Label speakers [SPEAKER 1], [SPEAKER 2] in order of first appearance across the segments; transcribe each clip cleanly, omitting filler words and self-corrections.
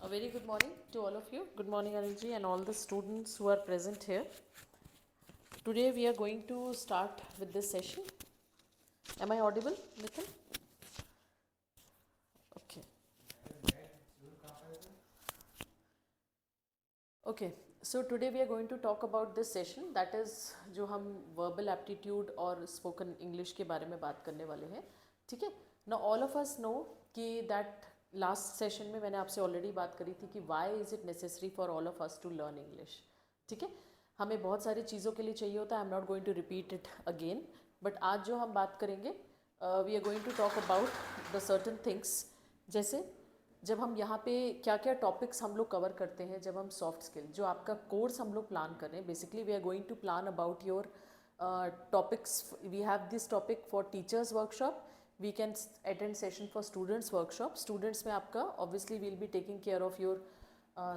[SPEAKER 1] A very good morning to all of you. Good morning, Anilji, and all the students who are present here. Today we are going to start with this session. Am I audible, Nitin? Okay. Okay. So today we are going to talk about this session. That is जो हम verbal aptitude और spoken English के बारे में बात करने वाले हैं. ठीक है. Now all of us know कि that लास्ट सेशन में मैंने आपसे ऑलरेडी बात करी थी कि Y is it necessary for all of us to learn English. ठीक है, हमें बहुत सारी चीज़ों के लिए चाहिए होता है. I am not going to repeat it again, but आज जो हम बात करेंगे we are going to talk about the certain things. जैसे जब हम यहाँ पे क्या क्या टॉपिक्स हम लोग कवर करते हैं जब हम सॉफ्ट स्किल जो आपका कोर्स हम लोग प्लान कर रहे हैं. Basically we are going to plan about your topics. We have this topic for teachers workshop. We can attend session for students workshop. Students में आपका obviously we'll be taking care of your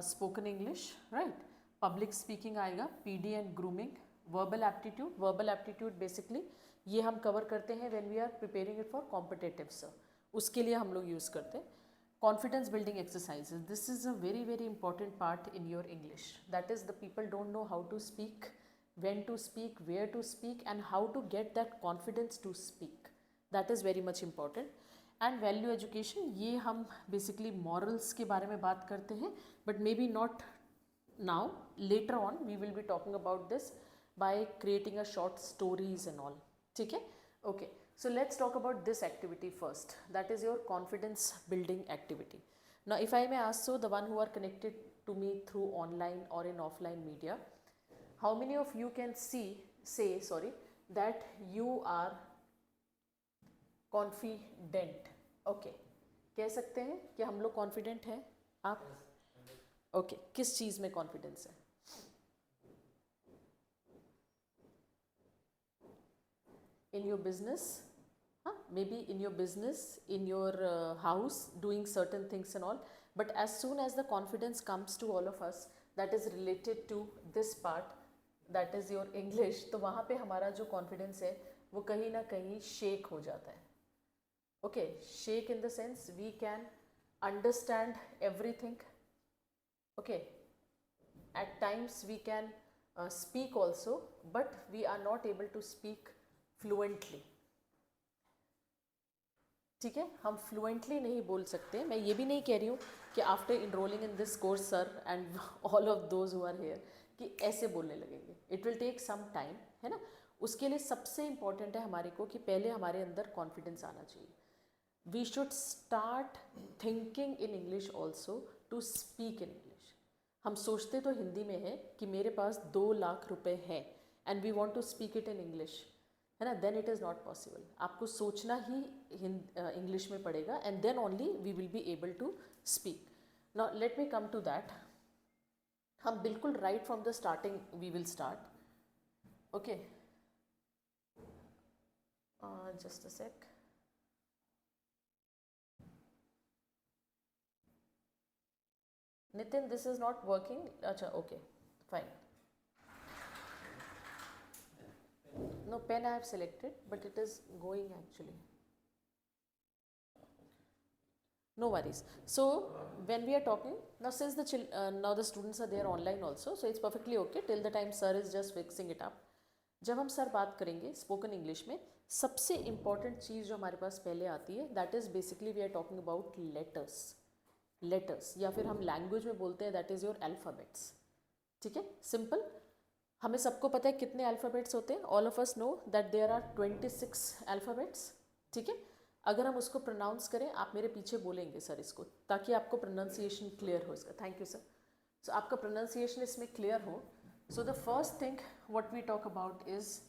[SPEAKER 1] spoken English, right? Public speaking आएगा, PD and grooming, verbal aptitude. Verbal aptitude basically ये हम cover करते हैं when we are preparing it for competitive sir. उसके लिए हम लोग use करते हैं. Confidence building exercises. This is a very very important part in your English. That is the people don't know how to speak, when to speak, where to speak, and how to get that confidence to speak. That is very much important. And value education, ये हम basically morals के बारे में बात करते हैं, but may be not now. Later on we will be talking about this by creating a short stories and all. ठीक है, okay. So let's talk about this activity first. That is your confidence building activity. Now if I may ask, so the one who are connected to me through online और in offline media, how many of you can say that you are confident? Okay, कह सकते हैं कि हम लोग confident हैं. आप okay, किस चीज़ में कॉन्फिडेंस है? इन योर बिजनेस, हाँ, may be in your business, in your house, doing certain things and all. But as soon as the confidence comes to all of us that is related to this part, that is your English, तो वहाँ पे हमारा जो confidence है वो कहीं ना कहीं शेक हो जाता है. Okay, shake in the sense we can understand everything. Okay, at times we can speak also, but we are not able to speak fluently. ठीक है, हम फ्लुएंटली नहीं बोल सकते. मैं ये भी नहीं कह रही हूँ कि after enrolling in this course sir and all of those who are here कि ऐसे बोलने लगेंगे. It will take some time, है ना. उसके लिए सबसे इम्पॉर्टेंट है हमारे को कि पहले हमारे अंदर कॉन्फिडेंस आना चाहिए. We should start thinking in English also to speak in English. हम सोचते तो हिंदी में है कि मेरे पास 2 लाख रुपए हैं and we want to speak it in English, है ना. then it is not possible. आपको सोचना ही इंग्लिश में पड़ेगा and then only we will be able to speak. Now let me come to that. हम बिल्कुल right from the starting we will start. Okay, just a sec. Nitin, this is not working. Acha, okay, fine. No, pen I have selected, but it is going actually. No worries. So when we are talking now, since now the students are there online also, so it's perfectly okay till the time sir is just fixing it up. जब हम sir बात करेंगे spoken English में, सबसे important चीज़ जो हमारे पास पहले आती है that is basically we are talking about letters, या फिर हम लैंग्वेज में बोलते हैं दैट इज़ योर अल्फ़ाबेट्स. ठीक है, सिंपल. हमें सबको पता है कितने अल्फ़ाबेट्स होते हैं. All of us know that there are 26 alphabets. ठीक है, अगर हम उसको प्रोनाउंस करें, आप मेरे पीछे बोलेंगे सर इसको, ताकि आपको प्रोनाउंसिएशन क्लियर हो इसका. Thank you sir. सो आपका प्रोनाउंसिएशन इसमें क्लियर हो. So the first thing what we talk about is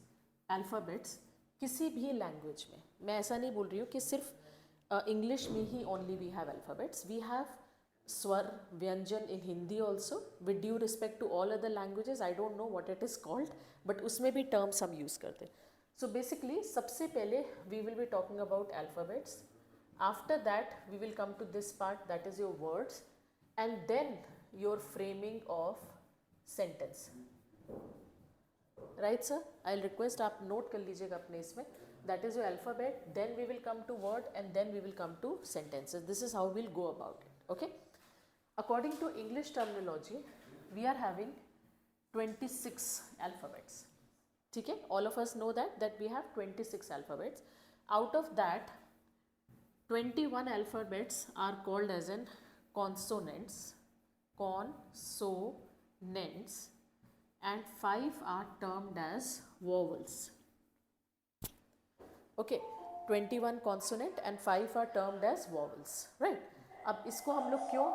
[SPEAKER 1] alphabets. किसी भी लैंग्वेज में, मैं ऐसा नहीं बोल रही हूँ कि सिर्फ इंग्लिश में ही only we have alphabets. We have स्वर व्यंजन in Hindi also. With due respect to all other languages, I don't know what it is called, but उसमें भी टर्म्स हम यूज़ करते हैं. सो बेसिकली सबसे पहले we will be talking about alphabets. After that we will come to this part that is your words and then your framing of sentence. Right sir, I request आप note कर लीजिएगा अपने इसमें. That is your alphabet, then we will come to word and then we will come two sentences. This is how will go about it. Okay, According to English terminology, we are having 26 alphabets. ठीक है, all of us know that we have 26 alphabets. Out of that, 21 alphabets are called as in consonants, and 5 are termed as vowels. Okay, 21 consonant and 5 are termed as vowels, right? अब इसको हम लोग क्यों,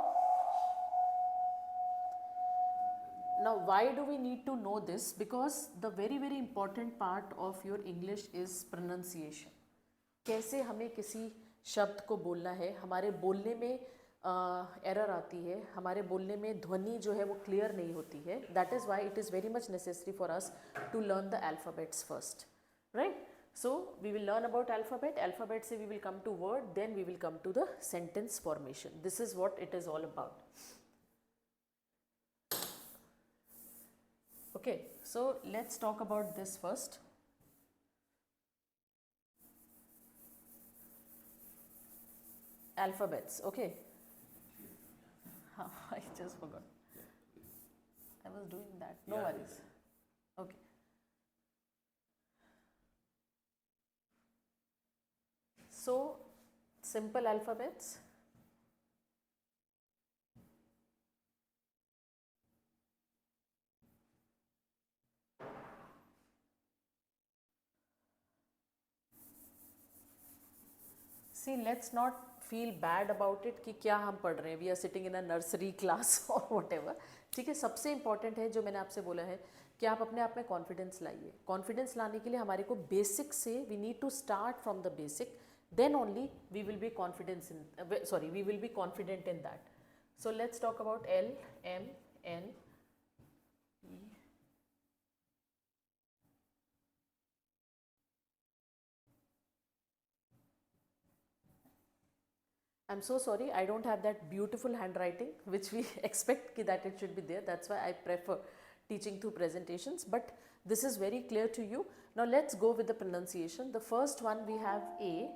[SPEAKER 1] now why do we need to know this? Because the very important part of your English is pronunciation. कैसे हमें किसी शब्द को बोलना है, हमारे बोलने में एरर आती है, हमारे बोलने में ध्वनि जो है वो क्लियर नहीं होती है. That is why it is very much necessary for us to learn the alphabets first, right? So we will learn about alphabet. Alphabet से we will come to word, then we will come to the sentence formation. This is what it is all about. Okay, so let's talk about this first. Alphabets, okay. I just forgot. I was doing that. No worries. Okay. So, simple alphabets. See, let's not feel bad about it कि क्या हम पढ़ रहे हैं. We are sitting in a nursery class or whatever. ठीक है, सबसे important है जो मैंने आपसे बोला है कि आप अपने आप में कॉन्फिडेंस लाइए. कॉन्फिडेंस लाने के लिए हमारे को बेसिक से we need to start from the basic. Then only we will be confident in that. So let's talk about L, M, N, E. I'm so sorry, I don't have that beautiful handwriting which we expect that it should be there. That's why I prefer teaching through presentations, but this is very clear to you. Now let's go with the pronunciation. The first one we have A,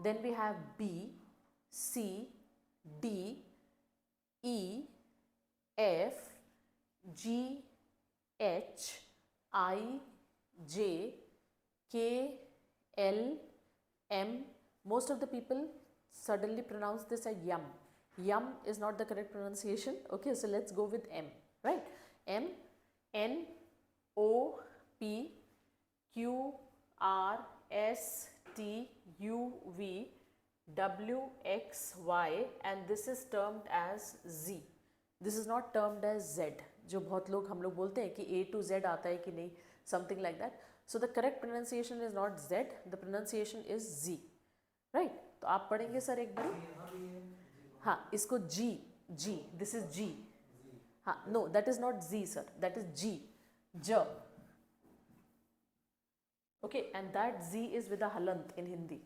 [SPEAKER 1] then we have B, C, D, E, F, G, H, I, J, K, L, M. Most of the people suddenly pronounce this as yum. Yum is not the correct pronunciation. Okay, so let's go with M, right? M, N, O, P, Q, R, S, T, U, V, W, X, Y, and this is termed as Z. This is not termed as Z. जो बहुत लोग हम लोग बोलते हैं कि A to Z आता है कि नहीं, something like that. So the correct pronunciation is not Z, the pronunciation is Z, right? तो आप पढ़ेंगे सर एक बार. हाँ, इसको G, G, this is G. हाँ, no, that is not Z sir, that is G, J. Okay, and that Z is with a halant in Hindi,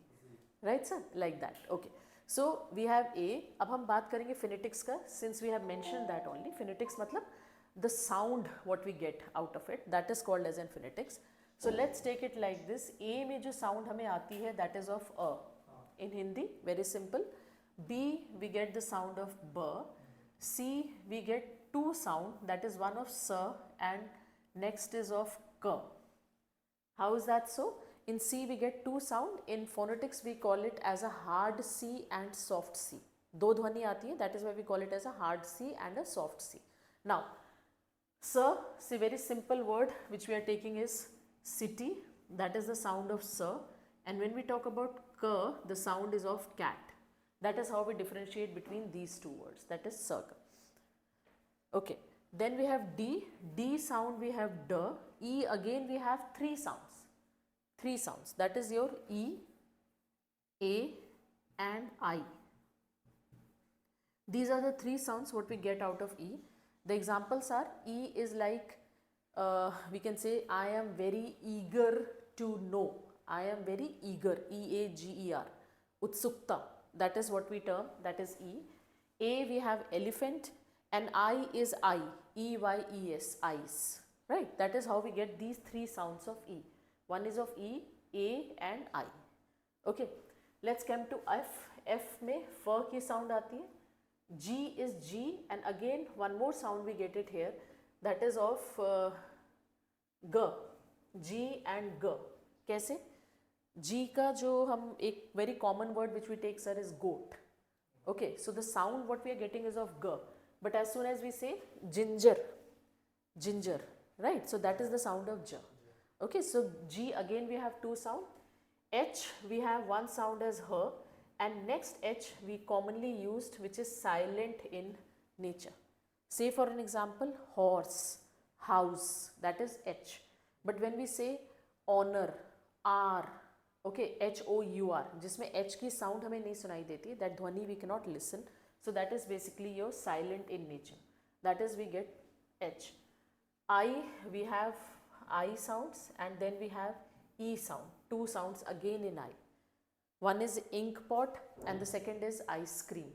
[SPEAKER 1] right sir, like that. Okay, so we have A. अब हम बात करेंगे phonetics का, since we have mentioned that only. Phonetics मतलब the sound what we get out of it, that is called as in phonetics. So let's take it like this. A में जो sound हमें आती है, that is of A in Hindi, very simple. B, we get the sound of B. C, we get two sound, that is one of S and next is of K. How is that so? In C we get two sound. In phonetics we call it as a hard C and soft C. दो ध्वनि आती है, that is why we call it as a hard C and a soft C. Now, S, see, very simple word which we are taking is city, that is the sound of S. And when we talk about K, the sound is of cat. That is how we differentiate between these two words, that is circle. Okay, then we have D. D sound we have D. E, again we have three sounds, that is your E, A and I. These are the three sounds what we get out of E. The examples are, E is like, we can say, I am very eager to know. I am very eager, E-A-G-E-R, utsukta, that is what we term, that is E. A, we have elephant, and I is I, E-Y-E-S, eyes, right? That is how we get these three sounds of E. One is of E, A and I. Okay, let's come to F. F में F की sound आती है, G is G, and again one more sound we get it here, that is of G. G and G. कैसे? G का जो हम एक very common word which we take, sir, is goat. Okay, so the sound what we are getting is of G, but as soon as we say ginger, ginger, right? So that is the sound of J. Okay, so G again we have two sound. H we have one sound as her, and next H we commonly used, which is silent in nature. Say for an example, horse, house, that is H. But when we say honor, R, okay, HOUR, जिसमें H की sound हमें नहीं सुनाई देती, that ध्वनि we cannot listen. So that is basically your silent in nature. That is we get H. I, we have I sounds, and then we have E sound. Two sounds again in I. One is ink pot and the second is ice cream.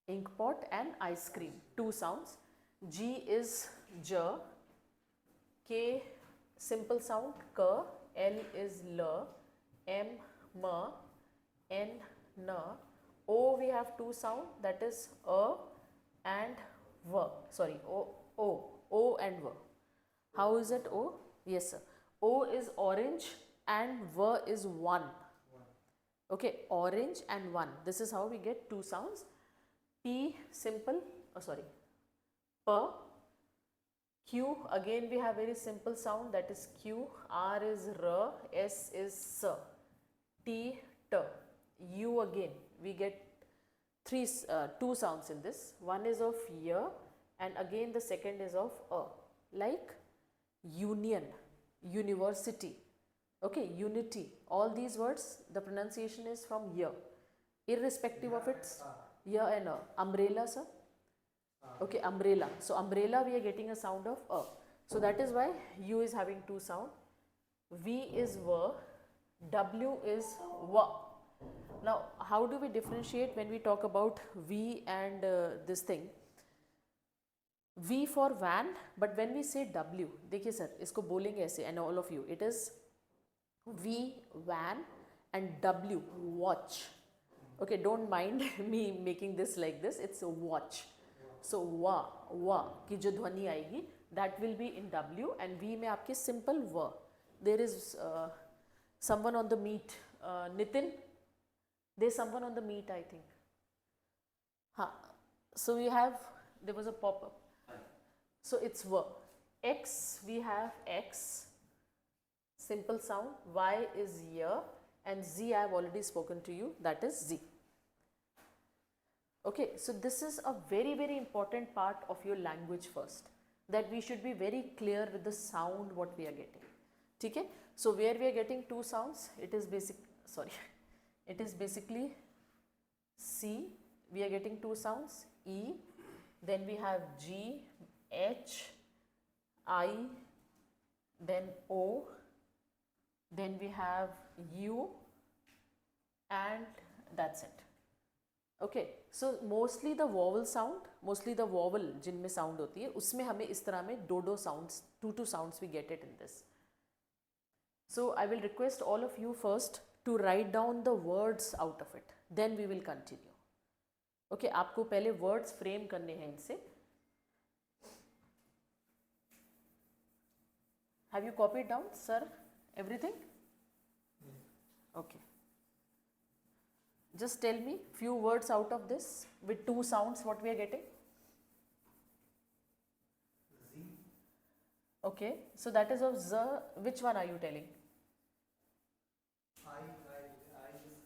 [SPEAKER 1] Ink pot and ice cream. Two sounds. G is J. K simple sound K. L is L. M M. N N. O we have two sound, that is A and V. Sorry, O and V. How is it O? Yes, sir. O is orange and V is one. Okay, orange and one. This is how we get two sounds. P simple, P. Q, again we have very simple sound, that is Q. R is R, S is S. T, T. U again, we get two sounds in this. One is of Y and again the second is of A. Like union, university, okay, unity. All these words, the pronunciation is from Y, irrespective of its Y and A. Umbrella, sir. Okay, umbrella. So umbrella we are getting a sound of A. So that is why U is having two sound. V is V, W is W. Now how do we differentiate when we talk about V and this thing? V for van, but when we say W, देखिए sir, इसको बोलेंगे ऐसे, and all of you, it is V van and W watch. Okay, don't mind me making this like this, it's a watch. So wa की जो ध्वनि आएगी, that will be in W, and V में आपके simple V. There is someone on the meet, Nitin, there's someone on the meet, I think. So we have, there was a pop-up. So it's V. X, we have X, simple sound. Y is Y, and Z I have already spoken to you, that is Z. Okay, so this is a very, very important part of your language first, that we should be very clear with the sound what we are getting. Okay? So where we are getting two sounds, it is basically C, we are getting two sounds, E, then we have G, H, I, then O, then we have U, and that's it. Okay, so mostly the vowel sound, जिनमें sound होती है, उसमें हमें इस तरह में दो sounds, two sounds we get it in this. So I will request all of you first to write down the words out of it, then we will continue. Okay, आपको पहले words frame करने हैं इनसे. Have you copied down, sir, everything? Okay. Just tell me few words out of this with two sounds what we are getting.
[SPEAKER 2] Z.
[SPEAKER 1] Okay, so that is of Z. Which one are you telling?
[SPEAKER 2] I is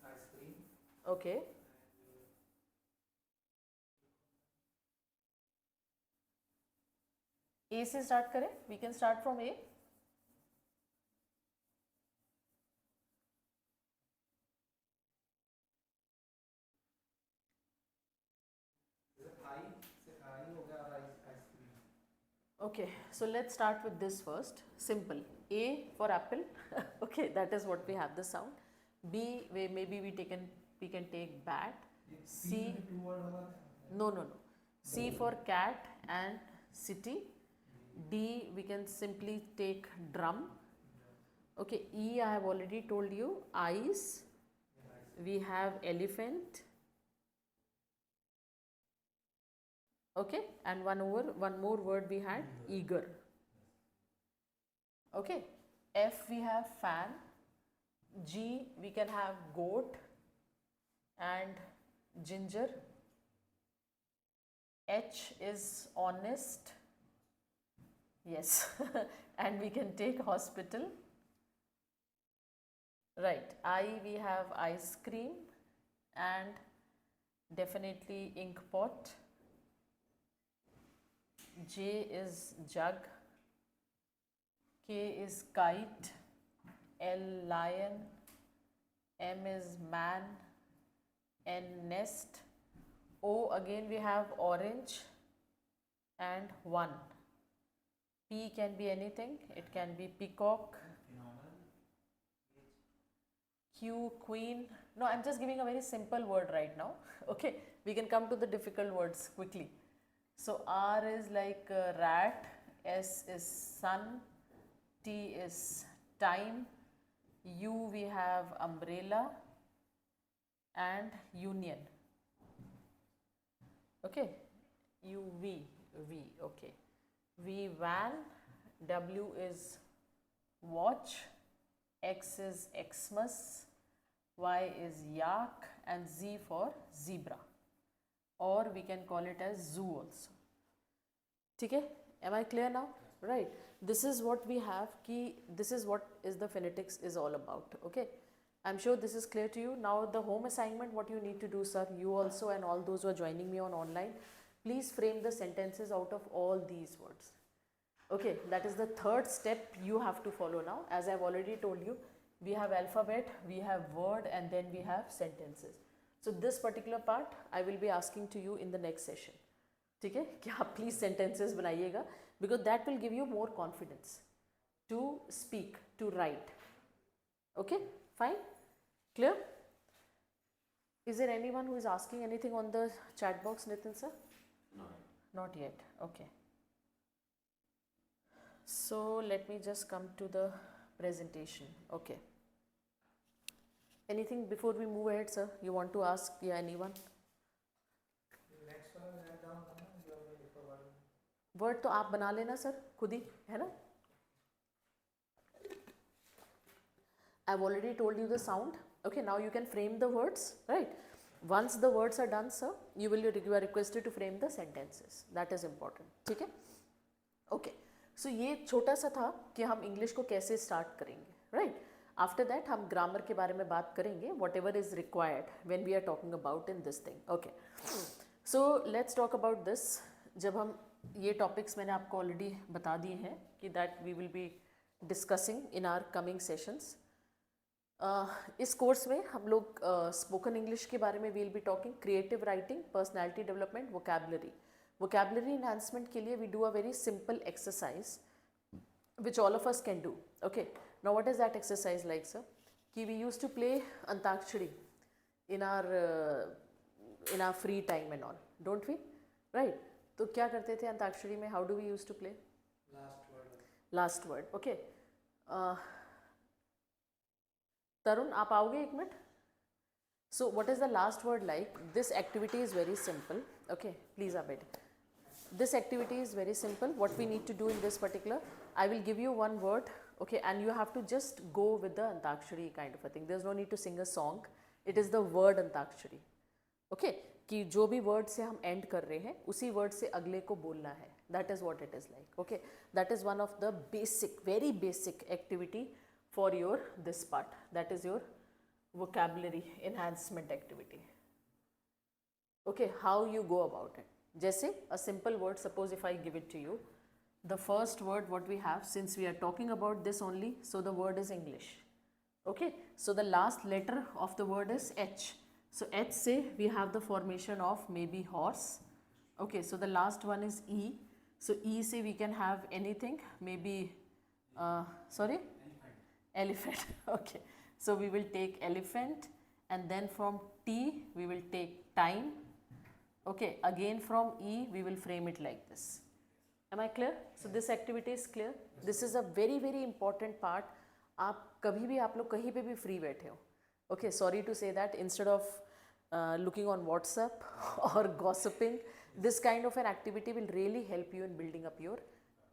[SPEAKER 2] ice cream.
[SPEAKER 1] Okay. A से start करें? We can start from A. Okay, so let's start with this first. Simple. A for apple. Okay, that is what we have the sound. B, maybe we can take bat. C. No. C for cat and city. D, we can simply take drum. Okay, E, I have already told you, eyes. We have elephant. Okay, and one more word we had, eager. Okay, F we have fan, G we can have goat and ginger, H is honest, yes, and we can take hospital. Right, I we have ice cream and definitely ink pot. J is jug, K is kite, L lion, M is man, N nest, O again we have orange and 1. P can be anything, it can be peacock. Q queen. No, I'm just giving a very simple word right now. Okay, we can come to the difficult words quickly. So R is like rat, S is sun, T is time, U we have umbrella and union. Okay, U V, okay. V van, W is watch, X is Xmas, Y is yak and Z for zebra, or we can call it as zoo also. Okay, am I clear now? Right, this is what we have, this is what is the phonetics is all about. Okay, I'm sure this is clear to you. Now the home assignment, what you need to do, sir, you also and all those who are joining me on online, please frame the sentences out of all these words. Okay, that is the third step you have to follow now. As I've already told you, we have alphabet, we have word, and then we have sentences. So this particular part I will be asking to you in the next session. ठीक है कि आप please sentences बनाइएगा, because that will give you more confidence to speak, to write. Okay, fine, clear? Is there anyone who is asking anything on the chat box, Nitin sir?
[SPEAKER 2] No.
[SPEAKER 1] Not yet. Okay. So let me just come to the presentation. Okay. Anything before we move ahead, sir? You want to ask? Yeah, anyone?
[SPEAKER 2] Next one write down you are ready for word.
[SPEAKER 1] Word तो आप बना लेना sir खुद ही, है ना? I've already told you the sound. Okay, now you can frame the words, right? Once the words are done, sir, you are requested to frame the sentences. That is important. ठीक है? Okay. So ये छोटा सा था कि हम English को कैसे स्टार्ट करेंगे, right? After that हम ग्रामर के बारे में बात करेंगे, whatever is required when we are talking about in this thing. Okay. So let's talk about this. जब हम ये टॉपिक्स मैंने आपको ऑलरेडी बता दिए हैं कि that we will be discussing in our coming sessions. इस कोर्स में हम लोग स्पोकन इंग्लिश के बारे में will be talking creative writing, personality development, vocabulary enhancement के लिए we do a very simple exercise which all of us can do. Okay, now what is that exercise like sir? कि we use to play antakshari in our free time and all, don't we? Right, तो क्या करते थे अंताक्षरी में? How do we use to play? Last word. Okay, Tarun आप आओगे एक minute? So what is the last word like? This activity is very simple. Okay, please आप बैठे. This activity is very simple. What we need to do in this particular, I will give you one word, okay, and you have to just go with the Antakshari kind of a thing. There's no need to sing a song. It is the word Antakshari. Okay, कि जो भी word से हम end कर रहे हैं उसी word से अगले को बोलना है. That is what it is like. Okay, that is one of the basic, very basic activity for your this part. That is your vocabulary enhancement activity. Okay, how you go about it? जैसे a simple word, suppose if I give it to you, the first word what we have, since we are talking about this only, so the word is English. Okay, so the last letter of the word is H. So H say we have the formation of maybe horse. Okay, so the last one is E. So E say we can have anything, maybe sorry, elephant. Okay, so we will take elephant, and then from T we will take time. Okay, again from E we will frame it like this. Am I clear? So this activity is clear. This is a very very important part. आप कभी भी आप लोग कहीं पे भी free बैठे हो. Okay, sorry to say that, instead of looking on WhatsApp or gossiping, This kind of an activity will really help you in building up your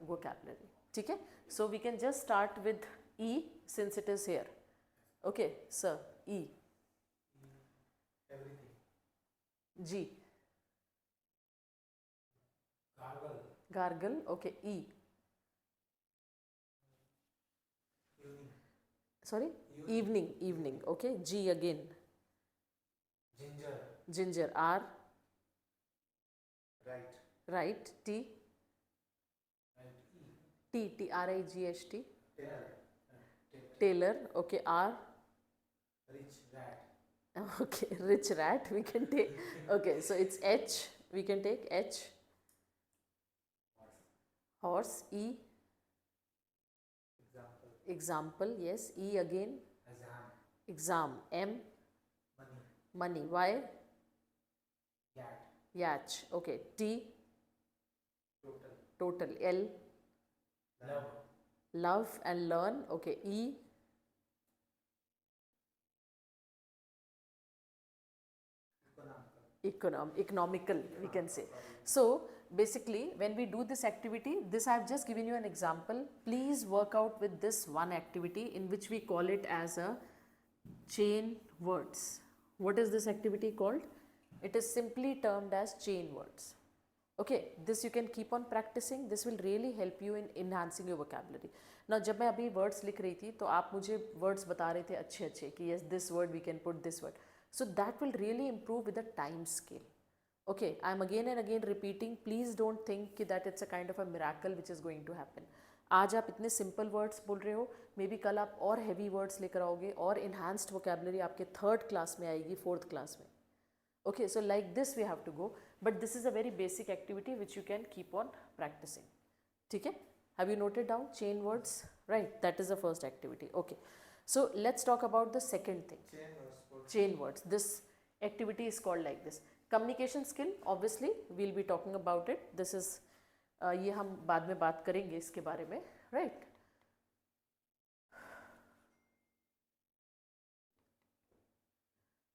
[SPEAKER 1] vocabulary. ठीक है? So we can just start with E since it is here. Okay, sir. E.
[SPEAKER 2] Everything.
[SPEAKER 1] G.
[SPEAKER 2] Gargle.
[SPEAKER 1] Gargle. Okay. E.
[SPEAKER 2] Evening.
[SPEAKER 1] Sorry? Evening. Evening. Okay. G again.
[SPEAKER 2] Ginger.
[SPEAKER 1] Ginger. R.
[SPEAKER 2] Right.
[SPEAKER 1] Right. T.
[SPEAKER 2] And E.
[SPEAKER 1] T. T. R-I-G-H-T.
[SPEAKER 2] Tailor.
[SPEAKER 1] Tailor. Okay. R.
[SPEAKER 2] Rich rat.
[SPEAKER 1] Okay. Rich rat. We can take. Okay. So it's H. We can take H. Horse. E.
[SPEAKER 2] Example.
[SPEAKER 1] Example. Yes. E again.
[SPEAKER 2] Exam.
[SPEAKER 1] Exam. M.
[SPEAKER 2] Money.
[SPEAKER 1] Money. Y.
[SPEAKER 2] Cat.
[SPEAKER 1] Yatch. Okay. T.
[SPEAKER 2] Total.
[SPEAKER 1] Total. L.
[SPEAKER 2] Love.
[SPEAKER 1] Love and learn. Okay. E. Economical, we can say. So basically when we do this activity, this I have just given you an example. Please work out with this one activity in which we call it as a chain words. What is this activity called? It is simply termed as chain words. Okay, this you can keep on practicing. This will really help you in enhancing your vocabulary. Now जब मैं अभी words लिख रही थी तो आप मुझे words बता रहे थे अच्छे अच्छे कि yes this word we can put this word. So that will really improve with the time scale. Okay, I am again and again repeating. Please don't think that it's a kind of a miracle which is going to happen. आज आप इतने simple words बोल रहे हो, may be कल आप और heavy words लेकर आओगे और enhanced vocabulary आपके third class में आएगी, fourth class में. Okay, so like this we have to go, but this is a very basic activity which you can keep on practicing. ठीक है? Have you noted down chain words? Right, that is the first activity. Okay, so let's talk about the second thing.
[SPEAKER 2] Chain words.
[SPEAKER 1] Chain words. This activity is called like this. Communication skill, obviously we'll be talking about it. This is ये हम बाद में बात करेंगे इसके बारे में, right?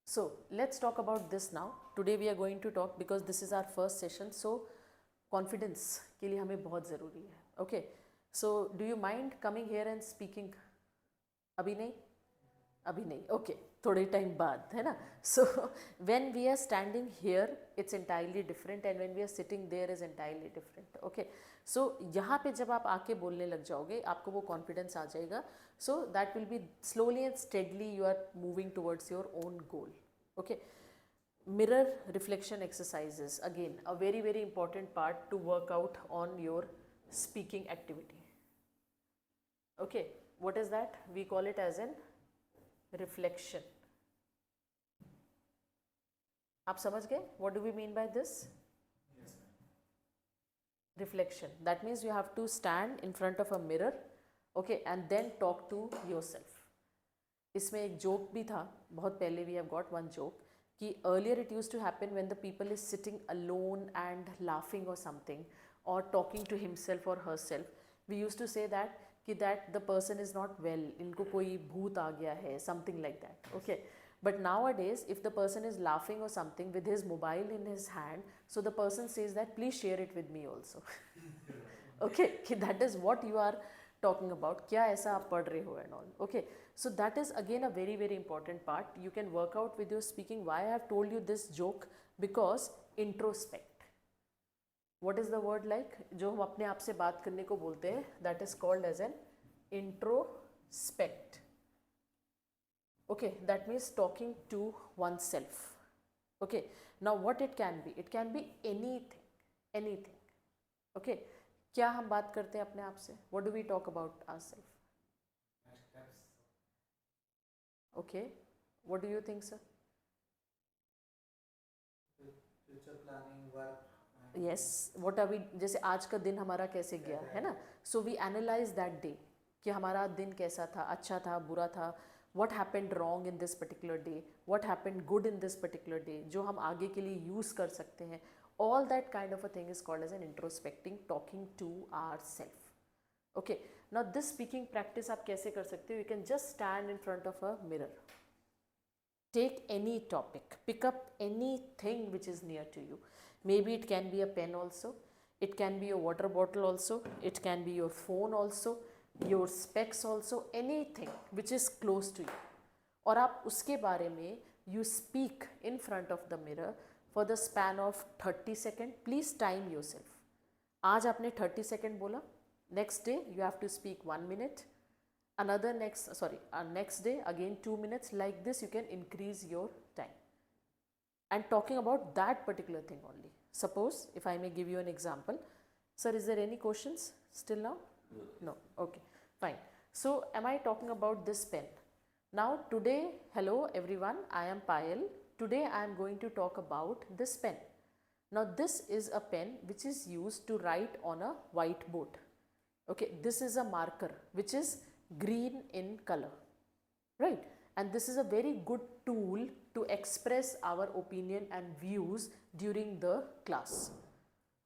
[SPEAKER 1] So let's talk about this now. Today we are going to talk because this is our first session. So confidence के लिए हमें बहुत ज़रूरी है. Okay. So do you mind coming here and speaking? अभी नहीं? अभी नहीं. Okay. थोड़े टाइम बाद है ना. So when we are standing here, it's entirely different, and when we are sitting there is entirely different. Okay. So यहाँ पे जब आप आके बोलने लग जाओगे, आपको वो confidence आ जाएगा. So that will be slowly and steadily you are moving towards your own goal. Okay. Mirror reflection exercises, again a very very important part to work out on your speaking activity. Okay, what is that? We call it as an reflection. आप समझ गए? What do we mean by this?
[SPEAKER 2] Yes.
[SPEAKER 1] Reflection. That means you have to stand in front of a mirror, okay, and then talk to yourself. इसमें एक joke भी था, बहुत पहले we have got one joke कि earlier it used to happen when the people is sitting alone and laughing or something or talking to himself or herself. We used to say that कि that the person is not well, इनको कोई भूत आ गया है, something like that. Okay. But nowadays, if the person is laughing or something with his mobile in his hand, so the person says that please share it with me also. Okay, that is what you are talking about. क्या ऐसा आप पढ़ रहे हो and all. Okay, so that is again a very very important part. You can work out with your speaking. Why I have told you this joke? Because introspect. What is the word like? जो हम अपने आप से बात करने को बोलते हैं, that is called as an introspect. Okay, that means talking to oneself. Okay, now what it can be? It can be anything, anything. Okay, क्या हम बात करते हैं अपने आप से? What do we talk about ourselves? Okay, what do you think, sir?
[SPEAKER 2] Future planning, work.
[SPEAKER 1] Yes, what are we? जैसे आज का दिन हमारा कैसे गया है ना? So we analyze that day कि हमारा दिन कैसा था, अच्छा था, बुरा था. What happened wrong in this particular day? What happened good in this particular day? जो हम आगे के लिए use कर सकते हैं. All that kind of a thing is called as an introspecting, talking to ourselves. Okay. Now this speaking practice आप कैसे कर सकते हो? You can just stand in front of a mirror. Take any topic, pick up anything which is near to you. Maybe it can be a pen also, it can be a water bottle also, it can be your phone also, your specs also, anything which is close to you. और आप उसके बारे में you speak in front of the mirror for the span of 30 seconds. Please time yourself. आज आपने 30 second बोला, next day you have to speak 1 minute, another next day again 2 minutes. Like this you can increase your time and talking about that particular thing only. Suppose if I may give you an example. Sir, is there any questions still now? No. Okay, fine. So am I talking about this pen? Now today, hello everyone, I am Payal. Today I am going to talk about this pen. Now this is a pen which is used to write on a whiteboard. Okay, this is a marker which is green in color, right? And this is a very good tool to express our opinion and views during the class,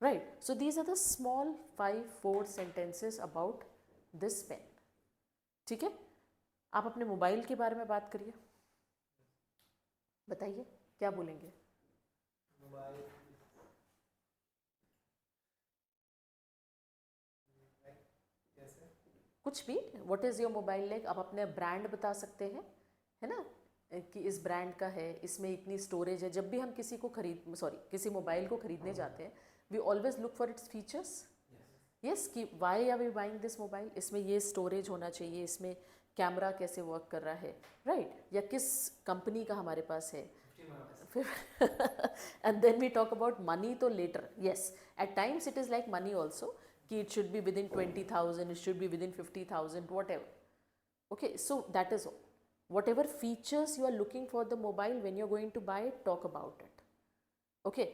[SPEAKER 1] right? So these are the small 4 sentences about this pen. ठीक है, आप अपने mobile के बारे में बात करिए, बताइए क्या बोलेंगे?
[SPEAKER 2] मोबाइल
[SPEAKER 1] कुछ भी, what is your mobile like, आप अपने ब्रांड बता सकते हैं, है ना, कि इस ब्रांड का है, इसमें इतनी स्टोरेज है. जब भी हम किसी मोबाइल को खरीदने जाते हैं, we always look for its features. Yes, कि why are we buying this mobile, इसमें ये स्टोरेज होना चाहिए, इसमें कैमरा कैसे वर्क कर रहा है, राइट, या किस कंपनी का हमारे पास है. And then we talk about money. तो later, yes, at times it is like money also, कि it should be within 20,000, it should be within 50,000, whatever. Okay, so that is all. Whatever features you are looking for the mobile, when you're going to buy it, talk about it. Okay,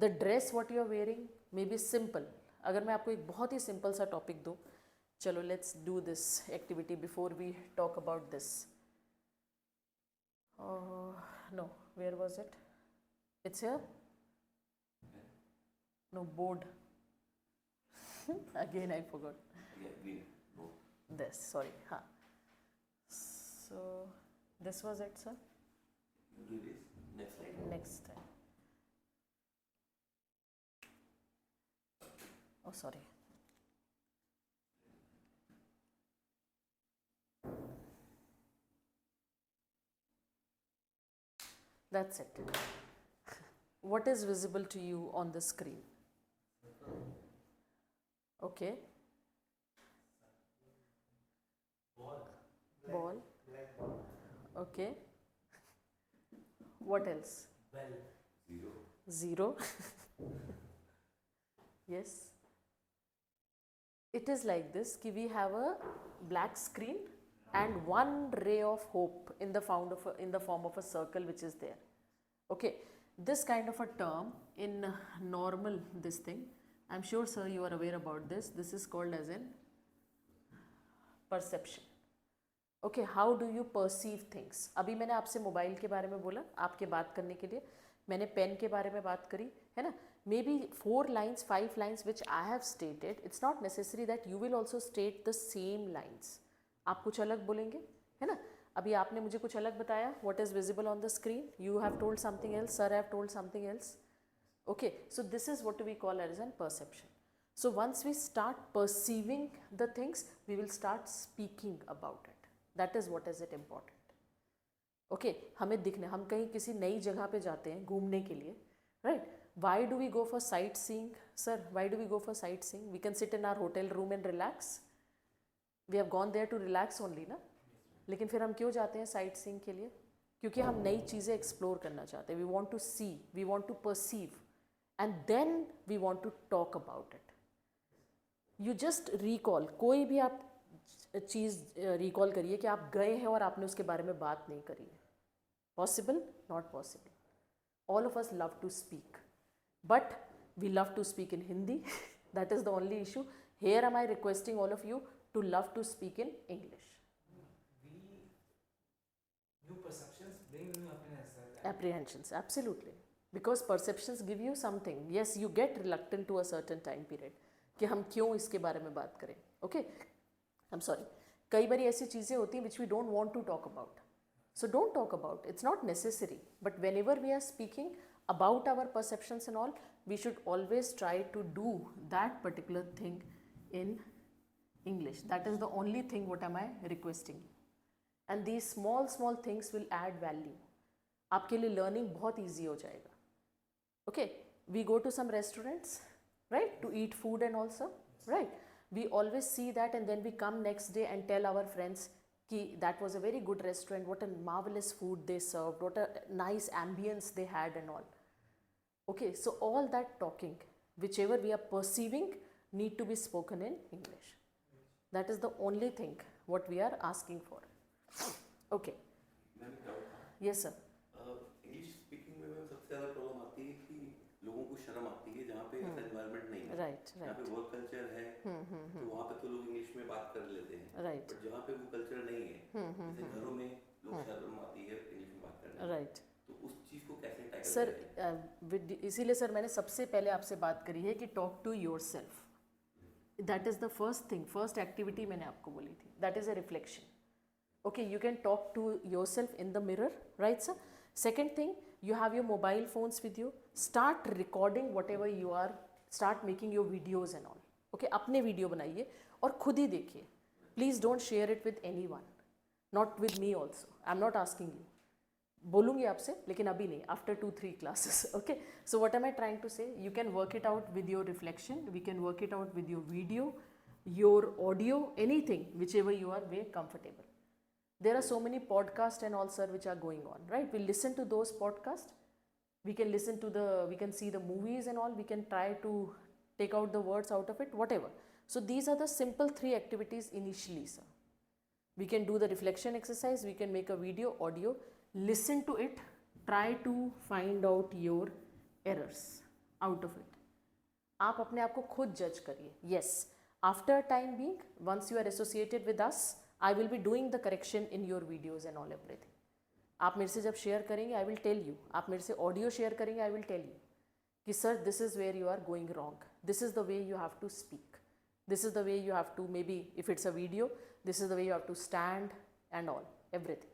[SPEAKER 1] the dress what you are wearing may be simple. अगर मैं आपको एक बहुत ही simple सा topic दूँ, चलो let's do this activity before we talk about this. No, where was it? It's here? No, board. Again I forgot. This, sorry. So this was it, sir. Next time. Oh, sorry. That's it. What is visible to you on the screen? Okay. Ball. Okay. What else?
[SPEAKER 2] Bell.
[SPEAKER 1] Zero. Yes. It is like this, कि we have a black screen and one ray of hope in the form of a circle which is there. Okay. This kind of a term in normal this thing, I'm sure sir you are aware about this. This is called as in perception. Okay, how do you perceive things? अभी मैंने आपसे mobile के बारे में बोला, आपके बात करने के लिए मैंने पेन के बारे में बात करी, है ना. Maybe 4 lines, 5 lines which I have stated, it's not necessary that you will also state the same lines. आप कुछ अलग बोलेंगे, है ना. अभी आपने मुझे कुछ अलग बताया, what is visible on the screen, you have told something else, sir have told something else. Okay, so this is what we call as an perception. So once we start perceiving the things, we will start speaking about it. That is what is it important. Okay, हमें दिखने, हम कहीं किसी नई जगह पे जाते हैं घूमने के लिए, right? Why do we go for sightseeing, sir? Why do we go for sightseeing? We can sit in our hotel room and relax. We have gone there to relax only, ना. लेकिन फिर हम क्यों जाते हैं sightseeing के लिए? क्योंकि हम नई चीज़ें explore करना चाहते हैं. We want to see, we want to perceive, and then we want to talk about it. You just recall, कोई भी आप चीज़ रिकॉल करिए कि आप गए हैं और आपने उसके बारे में बात नहीं करी है. Possible? Not possible. All of us love to speak, but we love to speak in Hindi. That is the only issue. Here am I requesting all of you to love to speak in English.
[SPEAKER 2] New perceptions bring new apprehensions.
[SPEAKER 1] Apprehensions, absolutely. Because perceptions give you something. Yes, you get reluctant to a certain time period कि हम क्यों इसके बारे में बात करें. Okay, I'm sorry. कई बारी ऐसी चीज़ें होती हैं which we don't want to talk about. So don't talk about. It's not necessary. But whenever we are speaking about our perceptions and all, we should always try to do that particular thing in English. That is the only thing what am I requesting. And these small things will add value. आपके लिए learning बहुत easy हो जाएगा. Okay, we go to some restaurants, right, to eat food and also, right? We always see that and then we come next day and tell our friends ki that was a very good restaurant, what a marvelous food they served, what a nice ambience they had and all. Okay, so all that talking, whichever we are perceiving, need to be spoken in English. That is the only thing what we are asking for. Okay. Yes sir.
[SPEAKER 3] English speaking में सबसे ज़्यादा problem आती है कि लोगों को शर्म आती है जहाँ पे ऐसा एनवायरनमेंट नहीं है.
[SPEAKER 1] राइट
[SPEAKER 3] जहाँ पे वर्क कल्चर है तो वहाँ पे तो लोग इंग्लिश में बात कर लेते हैं.
[SPEAKER 1] राइट.
[SPEAKER 3] बट जहाँ पे वो कल्चर नहीं है, जैसे घरों में लोग शर्म आती है इंग्लिश में बात करने.
[SPEAKER 1] राइट.
[SPEAKER 3] तो उस चीज़ को कैसे टैकल
[SPEAKER 1] सर
[SPEAKER 3] करें?
[SPEAKER 1] इसीलिए सर मैंने सबसे पहले आपसे बात करी है कि talk to your self. That is the first thing, first activity मैंने आपको बोली थी. That is a reflection. Okay, you can talk to yourself in the mirror, right sir? Second thing, you have your mobile phones with you. Start recording whatever you are, start making your videos and all. Okay, अपने video बनाइए और खुद ही देखिए. Please don't share it with anyone, not with me also. I'm not asking you. बोलूँगी आपसे लेकिन अभी नहीं, after 2-3 classes. Okay, so what am I trying to say? You can work it out with your reflection. We can work it out with your video, your audio, anything, whichever you are very comfortable. There are so many podcasts and all sir which are going on, right? We listen to those podcasts. We can listen to we can see the movies and all. We can try to take out the words out of it, whatever. So these are the simple 3 activities initially, sir. We can do the reflection exercise. We can make a video, audio, listen to it, try to find out your errors out of it. आप अपने आप को खुद जज करिए. Yes, after time being, once you are associated with us, I will be doing the correction in your videos and all everything. आप मेरे से जब शेयर करेंगे I will tell you. आप मेरे से ऑडियो शेयर करेंगे I will tell you कि sir this is where you are going wrong. This is the way you have to speak. This is the way you have to, maybe if it's a video, this is the way you have to stand and all everything.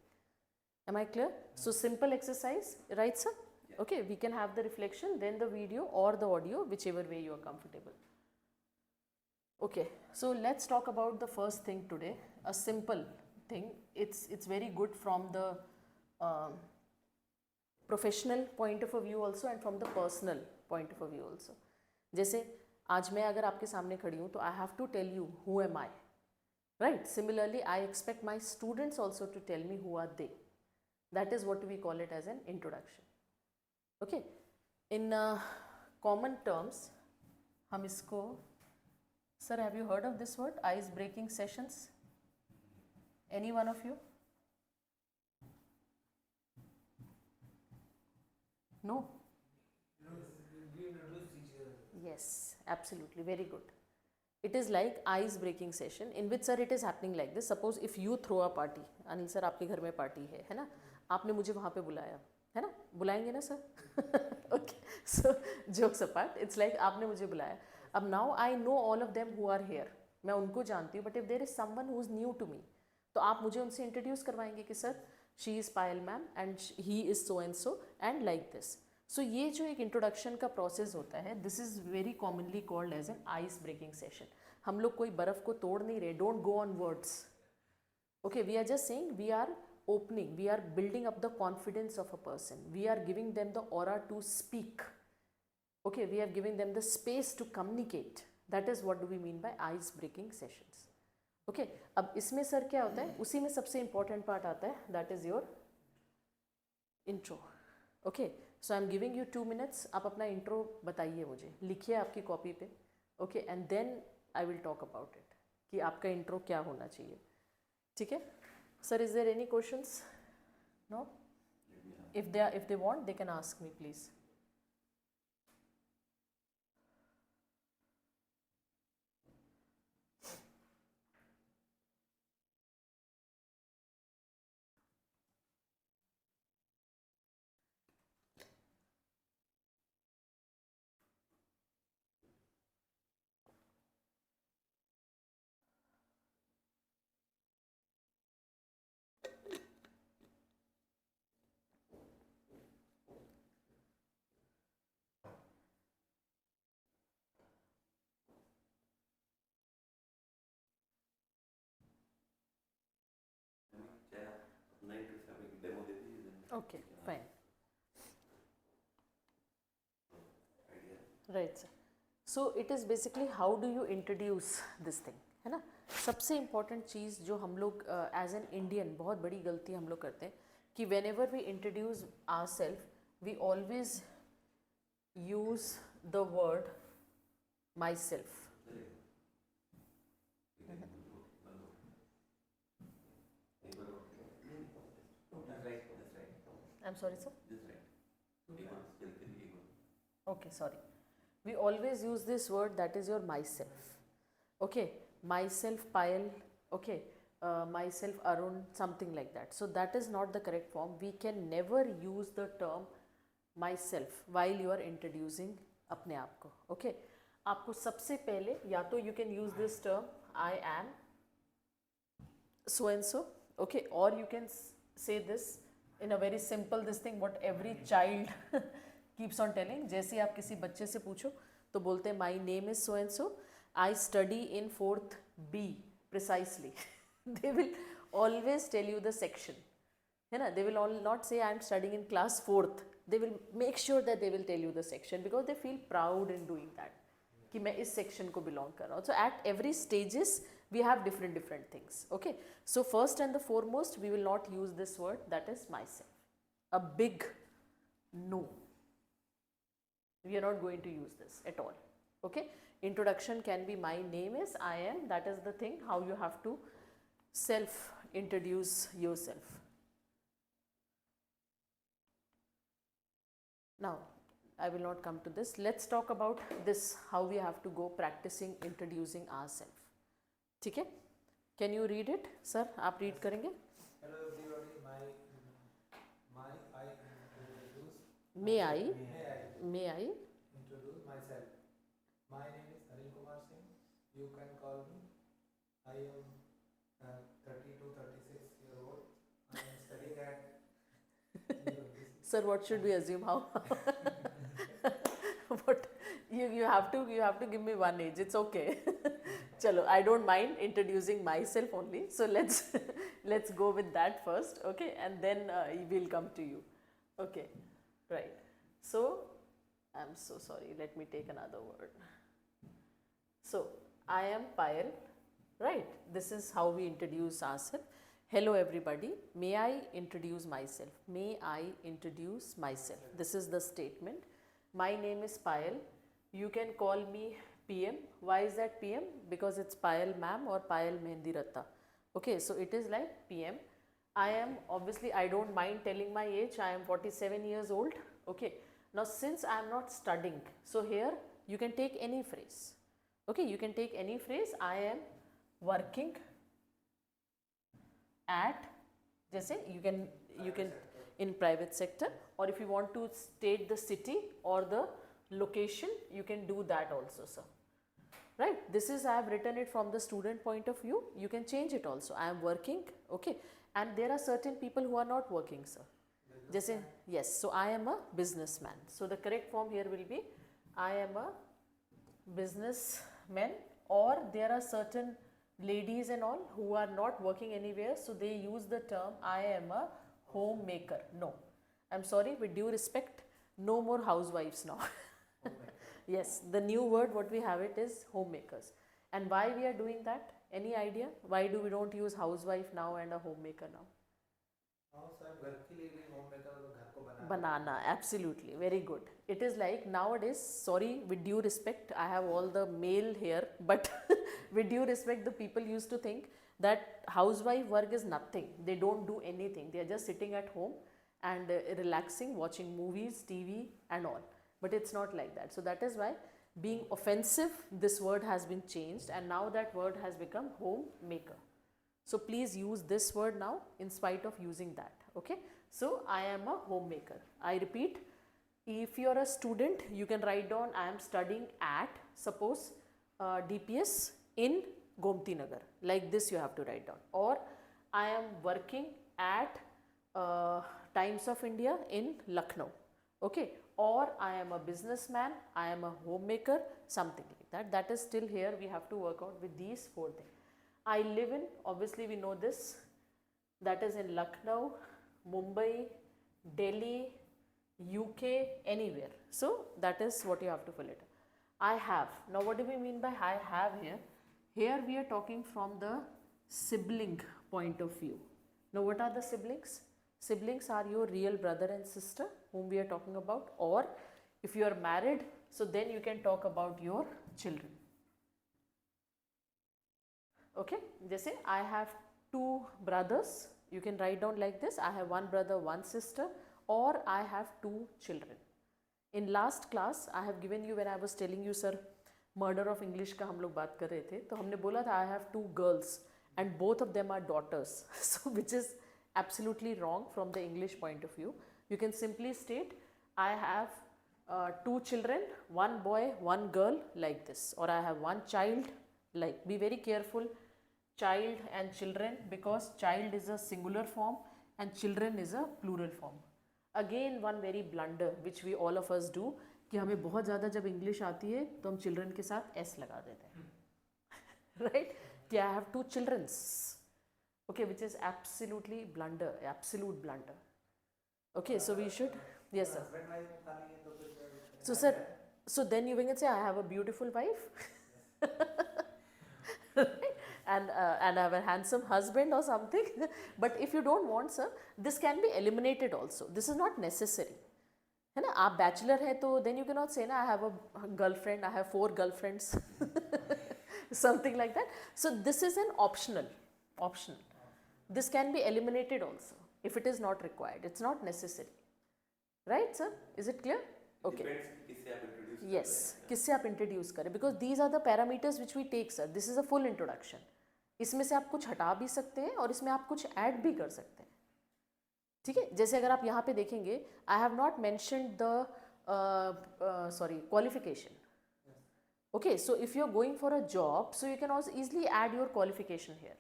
[SPEAKER 1] Am I clear? So simple exercise, right sir? Okay, we can have the reflection, then the video or the audio, whichever way you are comfortable. Okay, so let's talk about the first thing today, a simple thing. It's very good from the professional point of view also and from the personal point of view also. जैसे आज मैं अगर आपके सामने खड़ी हूँ तो I have to tell you who am I, right? Similarly, I expect my students also to tell me who are they. That is what we call it as an introduction. Okay, in common terms हम इसको, sir, have you heard of this word, ice breaking sessions? Any one of you? No? Yes, absolutely, very good. It is like ice breaking session in which sir it is happening like this. Suppose if you throw a party, Anil sir आपके घर में party है ना, आपने मुझे वहाँ पे बुलाया है ना, बुलाएंगे ना sir? Okay, so jokes apart, it's like आपने मुझे बुलाया. अब now I know all of them who are here, मैं उनको जानती हूँ, but if there is someone who is new to me, तो आप मुझे उनसे इंट्रोड्यूस करवाएंगे कि sir she is Payal ma'am and he is so and so and like this. So ये जो एक इंट्रोडक्शन का प्रोसेस होता है, this is very commonly called as an ice breaking session. हम लोग कोई बर्फ़ को तोड़ नहीं रहे, don't go on words. Okay, we are just saying we are opening, we are building up the confidence of a person, we are giving them the aura to speak. Okay, we are giving them the space to communicate. That is what do we mean by ice breaking sessions. Okay, अब इसमें sir क्या होता है, उसी में सबसे important part आता है, that is your intro. Okay, so I am giving you 2 minutes. आप अपना intro बताइए मुझे, लिखिए आपकी कॉपी पे. Okay, and then I will talk about it कि आपका intro क्या होना चाहिए. ठीक है? Sir, is there any questions? No? If they want, they can ask me, please. Okay, fine.
[SPEAKER 3] Idea
[SPEAKER 1] Right, sir. So it is basically how do you introduce this thing, है ना. सबसे इम्पॉर्टेंट चीज़ जो हम लोग एज एन इंडियन बहुत बड़ी गलती हम लोग करते हैं कि when ever we introduce are self we always use the word my self. I am sorry sir. Okay, sorry. We always use this word that is your myself. Okay, myself Payal. Okay, myself Arun, something like that. So that is not the correct form. We can never use the term myself while you are introducing अपने आप को. Okay, आपको सबसे पहले या तो you can use this term I am so and so. Okay, or you can say this in a very simple this thing what every child keeps on telling. जैसे आप किसी बच्चे से पूछो तो बोलते हैं my name is so and so, I study in 4th B precisely. They will always tell you the section, है ना. They will all not say I am studying in class 4th. They will make sure that they will tell you the section because they feel proud in doing that कि मैं इस section को belong कर रहा हूँ. So at every stages we have different things. Okay, so first and the foremost we will not use this word that is myself. A big no. We are not going to use this at all. Okay, introduction can be my name is, I am, that is the thing how you have to self introduce yourself. Now I will not come to this. Let's talk about this how we have to go practicing introducing ourselves. ठीक है, can you read it sir? आप read करेंगे.
[SPEAKER 2] Hello everybody, my I introduce.
[SPEAKER 1] May I
[SPEAKER 2] Introduce myself. My name is Anil Kumar Singh. You can call me. I am 32-36 year old. I am studying at.
[SPEAKER 1] Sir, what should we assume? How? What you have to give me one age. It's okay. Chalo, I don't mind introducing myself only. So let's go with that first, okay, and then we'll come to you. Okay, right. So I'm so sorry. Let me take another word. So I am Payal, right? This is how we introduce ourselves. Hello everybody. May I introduce myself? May I introduce myself? This is the statement. My name is Payal. You can call me PM. Why is that PM? Because it's Payal ma'am or Payal Mehendi Ratta. Okay, so it is like PM. I am obviously I don't mind telling my age. I am 47 years old. Okay. Now since I am not studying, so here you can take any phrase. Okay, you can take any phrase. I am working at, जैसे you can in private sector, or if you want to state the city or the location, you can do that also, sir. Right, this is I have written it from the student point of view. You can change it also. I am working, okay, and there are certain people who are not working, sir. Jesse, yes, so I am a businessman. So the correct form here will be I am a businessman, or there are certain ladies and all who are not working anywhere, so they use the term I am a homemaker. No, I'm sorry, with due respect, no more housewives now. Yes, the new word what we have it is homemakers. And why we are doing that? Any idea? Why do we don't use housewife now and a homemaker now?
[SPEAKER 2] घर के लिए भी homemaker और घर को
[SPEAKER 1] Banana, absolutely, very good. It is like nowadays, sorry, with due respect, I have all the male here, but with due respect, the people used to think that housewife work is nothing. They don't do anything. They are just sitting at home and relaxing, watching movies, TV and all. But it's not like that. So that is why being offensive, this word has been changed, and now that word has become homemaker. So please use this word now in spite of using that. Okay. So I am a homemaker. I repeat, if you are a student, you can write down I am studying at, suppose DPS in Gomti Nagar. Like this you have to write down. Or I am working at Times of India in Lucknow. Okay. Or I am a businessman, I am a homemaker, something like that. That is still here. We have to work out with these four things. I live in, obviously we know this, that is in Lucknow, Mumbai, Delhi, UK, anywhere. So that is what you have to fill it. I have. Now what do we mean by I have here? Here we are talking from the sibling point of view. Now what are the siblings? Siblings are your real brother and sister whom we are talking about, or if you are married, so then you can talk about your children. Okay, जैसे I have two brothers, you can write down like this, I have one brother, one sister, or I have two children. In last class I have given you, when I was telling you sir murder of English का हम लोग बात कर रहे थे, तो हमने बोला था I have two girls and both of them are daughters, so which is absolutely wrong from the English point of view. You can simply state I have two children, one boy, one girl, like this, or I have one child, like. Be very careful, child and children, because child is a singular form and children is a plural form. Again one very blunder which we all of us do, कि हमें बहुत ज़्यादा जब English आती है तो हम children के साथ एस लगा देते हैं, राइट, कि I have to children's, okay, which is absolutely blunder, absolute blunder. Okay, so we should, yes sir. So sir, so then you can say I have a beautiful wife and I have a handsome husband or something. But if you don't want sir, this can be eliminated also. This is not necessary. है ना, आप bachelor हैं तो then you cannot say ना I have a girlfriend, I have 4 girlfriends, something like that. So this is an optional. This can be eliminated also if it is not required. It's not necessary, right sir? Is it clear? Okay.
[SPEAKER 3] Depends किससे आप introduce कर
[SPEAKER 1] Yes,
[SPEAKER 3] रहे हैं.
[SPEAKER 1] किससे आप introduce करें, because these are the parameters which we take sir. This is a full introduction. इसमें से आप कुछ हटा भी सकते हैं और इसमें आप कुछ ऐड भी कर सकते हैं, ठीक है. जैसे अगर आप यहाँ पे देखेंगे, I have not mentioned the sorry qualification. Okay, so if you are going for a job, so you can also easily add your qualification hair.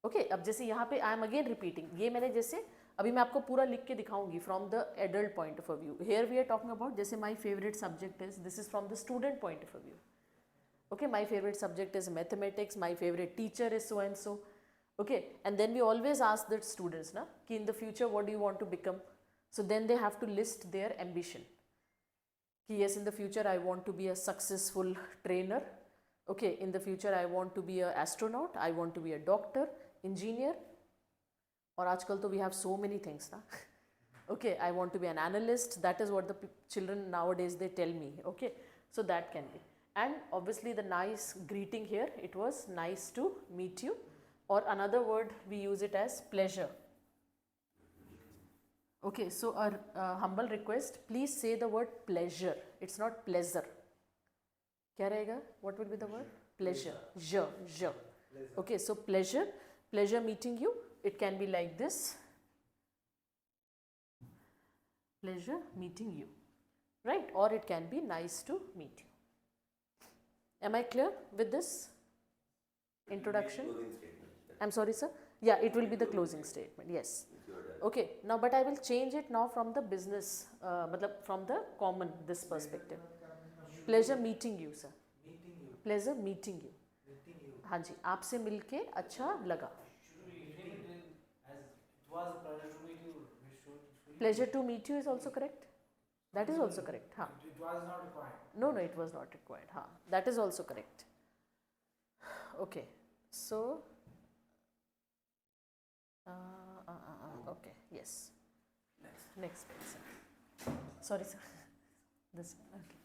[SPEAKER 1] Okay, अब जैसे यहाँ पे आई एम अगेन रिपीटिंग, ये मैंने जैसे अभी मैं आपको पूरा लिख के दिखाऊंगी from the adult point of view. Here we are talking about, जैसे my favourite subject is, this is from the student point of view. Okay, my favourite subject is mathematics, my favourite teacher is so and so. Okay, and then we always ask the students na ki in the future what do you want to become, so then they have to list their ambition ki yes, in the future I want to be a successful trainer. Okay, in the future I want to be a astronaut, I want to be a doctor, engineer, or aajkal to we have so many things na. Okay, I want to be an analyst. That is what the children nowadays they tell me. Okay, so that can be. And obviously the nice greeting here, it was nice to meet you. Or another word we use it as pleasure. Okay, so our humble request, please say the word pleasure. It's not pleasure. क्या रहेगा? What will be the word? Pleasure. Je. Okay, so pleasure meeting you. It can be like this. Pleasure meeting you, right? Or it can be nice to meet you. Am I clear with this introduction? I'm sorry sir, yeah, it will be the closing statement, yes. Okay, now but I will change it now from the business matlab from the common this perspective. Pleasure meeting you sir. Pleasure meeting you. हाँ जी, आपसे मिलके अच्छा लगा. Pleasure to meet you is also correct. That is also correct. हाँ.
[SPEAKER 2] It was not required.
[SPEAKER 1] No, it was not required. हाँ, that is also correct. Okay, so okay, yes. Next page, sir. Sorry, sir. This one. Okay.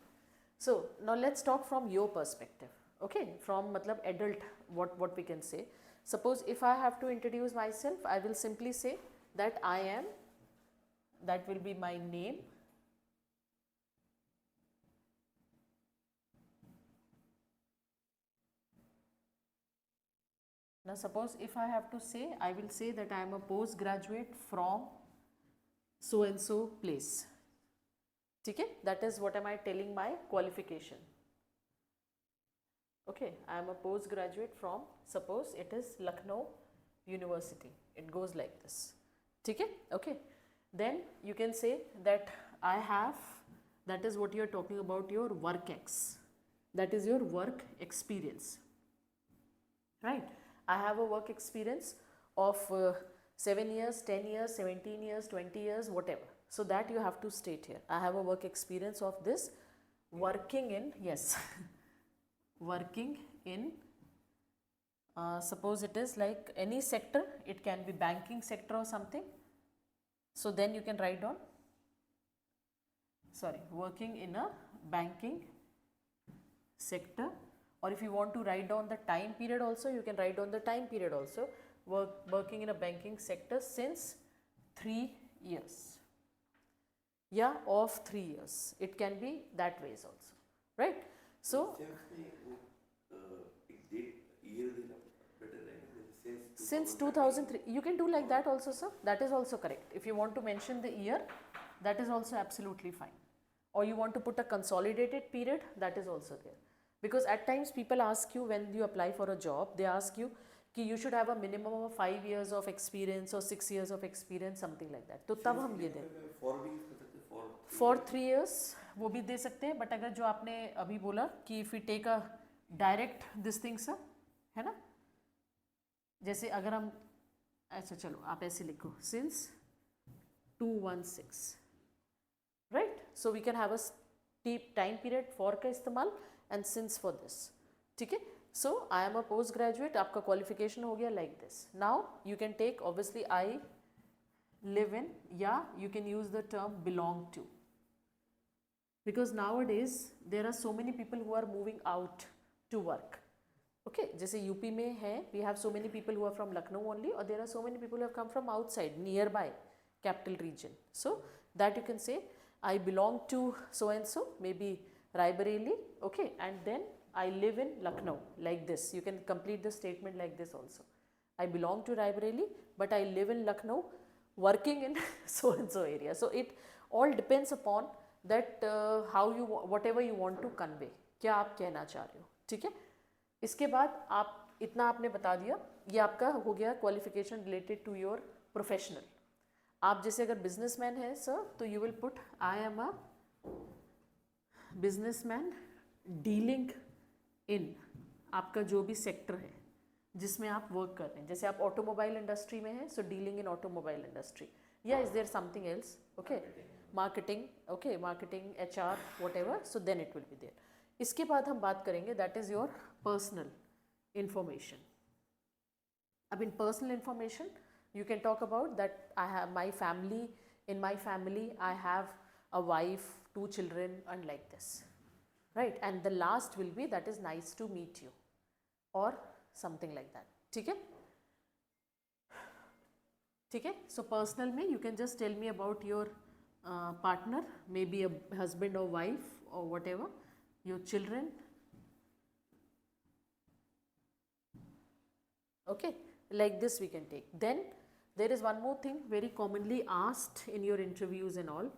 [SPEAKER 1] So now let's talk from your perspective. Okay, from matlab adult, what we can say. Suppose if I have to introduce myself, I will simply say that I am. That will be my name. Now suppose if I have to say, I will say that I am a postgraduate from so and so place. Okay, that is what am I telling my qualification. Okay, I am a postgraduate from, suppose it is Lucknow University. It goes like this. Okay, okay. Then you can say that I have, that is what you are talking about, your work ex. That is your work experience, right? I have a work experience of 7 years, 10 years, 17 years, 20 years, whatever. So that you have to state here. I have a work experience of this working in, yes, working in, suppose it is like any sector, it can be banking sector or something. So then you can write down, sorry, working in a banking sector, or if you want to write down the time period also, you can write down the time period also. Working in a banking sector since 3 years. Yeah, of 3 years. It can be that ways also, right? So since 2003, you can do like that also, sir. That is also correct. If you want to mention the year, that is also absolutely fine. Or you want to put a consolidated period, that is also there. Because at times people ask you when you apply for a job, they ask you कि you should have a minimum of 5 years of experience or 6 years of experience, something like that. तो तब हम ये दें for 3 years वो भी दे सकते हैं. बट अगर जो आपने अभी बोला कि if we take a direct this thing sir, है ना, जैसे अगर हम ऐसा, चलो आप ऐसे लिखो since 216, right? So we can have a steep time period for का इस्तेमाल and since for this, ठीक है. So I am a post graduate, आपका qualification हो गया like this. Now you can take obviously I live in, या you can use the term belong to, because nowadays there are so many people who are moving out to work. Okay, जैसे UP में है, we have so many people who are from Lucknow only, or there are so many people who have come from outside, nearby capital region. So that you can say I belong to so and so, maybe Raebareli, okay, and then I live in Lucknow, like this. You can complete the statement like this also. I belong to Raebareli, but I live in Lucknow, working in so and so area. So it all depends upon that how you, whatever you want to convey, क्या आप कहना चाह रहे हो, ठीक है. इसके बाद आप इतना आपने बता दिया, ये आपका हो गया qualification related to your professional. आप जैसे अगर बिजनेसमैन है सर, तो you will put I am a businessman dealing in आपका जो भी सेक्टर है जिसमें आप वर्क कर रहे हैं. जैसे आप ऑटोमोबाइल इंडस्ट्री में हैं, so dealing in automobile industry, या is there something else, okay, marketing, okay, marketing, HR, whatever, so then it will be there. इसके बाद हम बात करेंगे that is your personal information. अब in personal information you can talk about that I have my family, in my family I have a wife, 2 children, and like this, right? And the last will be that is nice to meet you or something like that, ठीक है, ठीक है. So personal में you can just tell me about your partner, maybe a husband or wife or whatever, your children, okay, like this we can take. Then there is one more thing very commonly asked in your interviews and all,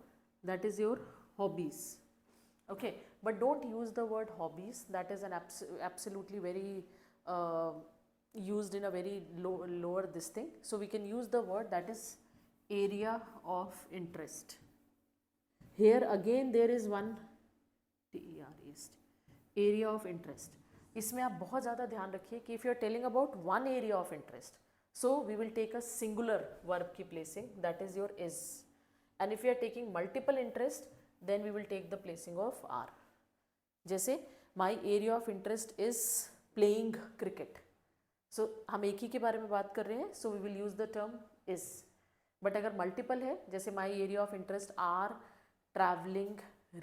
[SPEAKER 1] that is your hobbies, okay, but don't use the word hobbies. That is an absolutely very used in a very lower this thing. So we can use the word that is area of interest. Here again there is one area of interest. इसमें आप बहुत ज़्यादा ध्यान रखिए कि if you are telling about one area of interest, so we will take a singular verb की placing, that is your is. And if you are taking multiple interest, then we will take the placing of are. जैसे my area of interest is playing cricket. So हम एक ही के बारे में बात कर रहे हैं, so we will use the term is. But अगर multiple है, जैसे my area of interest are traveling,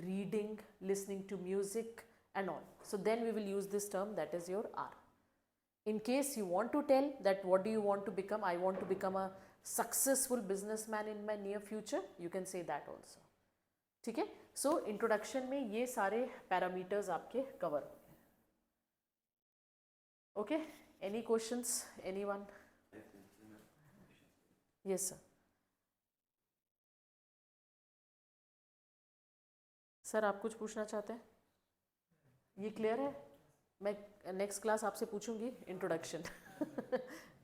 [SPEAKER 1] reading, listening to music and all, so then we will use this term that is your are. In case you want to tell that what do you want to become, I want to become a successful businessman in my near future, you can say that also, ठीक है. So introduction में ये सारे parameters आपके cover हो गए. Okay, any questions, anyone? Yes sir. Sir आप कुछ पूछना चाहते हैं? ये क्लियर है? मैं नेक्स्ट क्लास आपसे पूछूंगी इंट्रोडक्शन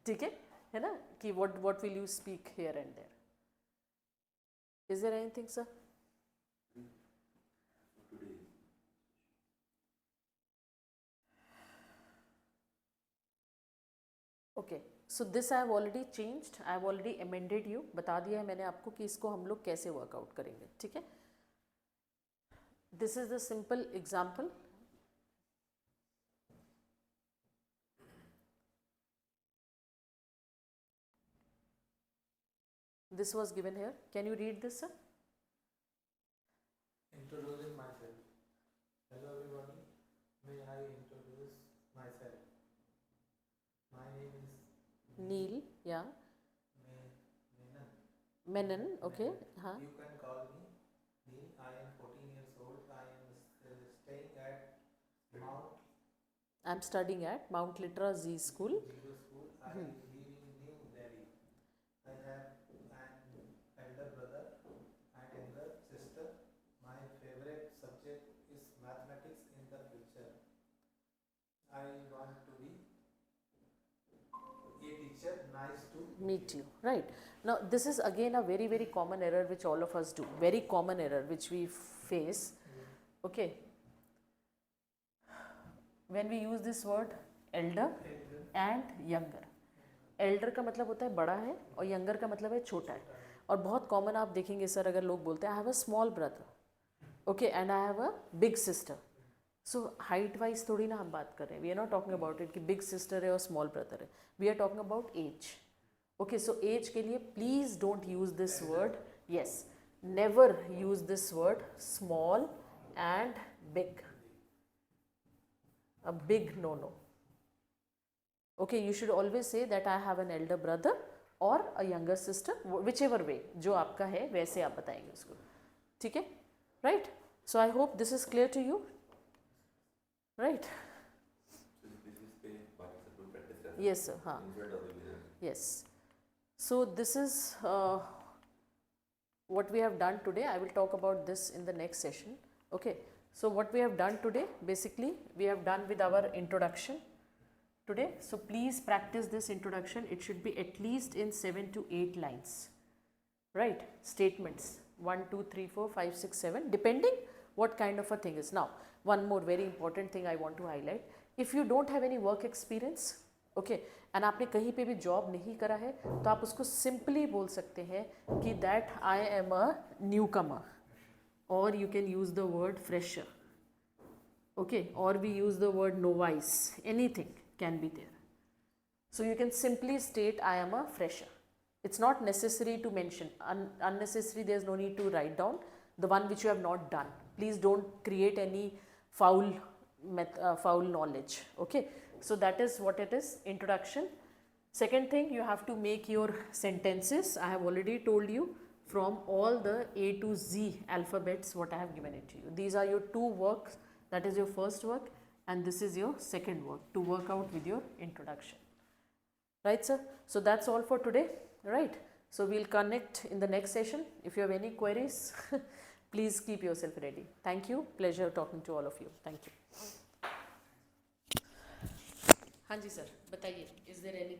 [SPEAKER 1] ठीक है ना, कि what will you speak here and there. Is there anything sir? Okay, so this I have already changed, I have already amended you, बता दिया है मैंने आपको कि इसको हम लोग कैसे वर्कआउट करेंगे, ठीक है. This is the simple example. This was given here. Can you read this, sir?
[SPEAKER 2] Introducing myself. Hello everybody. May I introduce myself? My name is
[SPEAKER 1] Neil. Yeah.
[SPEAKER 2] Menon.
[SPEAKER 1] Menon. Okay. Huh.
[SPEAKER 2] You can call me Neil. I am 14 years old. I am staying at Mount
[SPEAKER 1] I'm studying at Mount Litra Z School.
[SPEAKER 2] Zero School. I live in New Delhi. I have an elder brother and younger sister. My favorite subject is mathematics in the future. I want to be a teacher. Nice to
[SPEAKER 1] Meet you. Right. Now, this is again a very, very common error which all of us do. Very common error which we face. Okay. When we use this word elder and younger. Elder का मतलब होता है बड़ा है और younger का मतलब है छोटा है. और बहुत कॉमन आप देखेंगे सर, अगर लोग बोलते हैं I have a small brother, okay, and I have a big sister. So height wise थोड़ी ना हम बात कर रहे हैं. We are not talking about it कि बिग सिस्टर है और स्मॉल ब्रदर है. We are talking about as. Okay, so as के लिए please don't use this word. Yes, never use this word small and big. A big no-no. Okay, you should always say that I have an elder brother or a younger sister, whichever way जो आपका है वैसे आप बताएंगे उसको, ठीक है. Right? So I hope this is clear to you. Right? Yes sir. हाँ. Yes. So this is what we have done today. I will talk about this in the next session. Okay. So what we have done today, basically we have done with our introduction today. So please practice this introduction. It should be at least in 7 to 8 lines, right? Statements 1, 2, 3, 4, 5, 6, 7, depending what kind of a thing is. Now one more very important thing I want to highlight. If you don't have any work experience, okay, and आपने कहीं पे भी job नहीं करा है, तो आप उसको simply बोल सकते हैं कि that I am a newcomer. Or you can use the word fresher, okay, or we use the word novice, anything can be there. So you can simply state I am a fresher. It's not necessary to mention, unnecessary, there's no need to write down the one which you have not done. Please don't create any foul knowledge, okay. So that is what it is, introduction. Second thing, you have to make your sentences. I have already told you from all the A to Z alphabets what I have given it to you. These are your two works, that is your first work and this is your second work to work out with your introduction. Right sir? So that's all for today, right? So we'll connect in the next session. If you have any queries, please keep yourself ready. Thank you. Pleasure talking to all of you. Thank you. हाँ जी sir, बताइए, is there anything?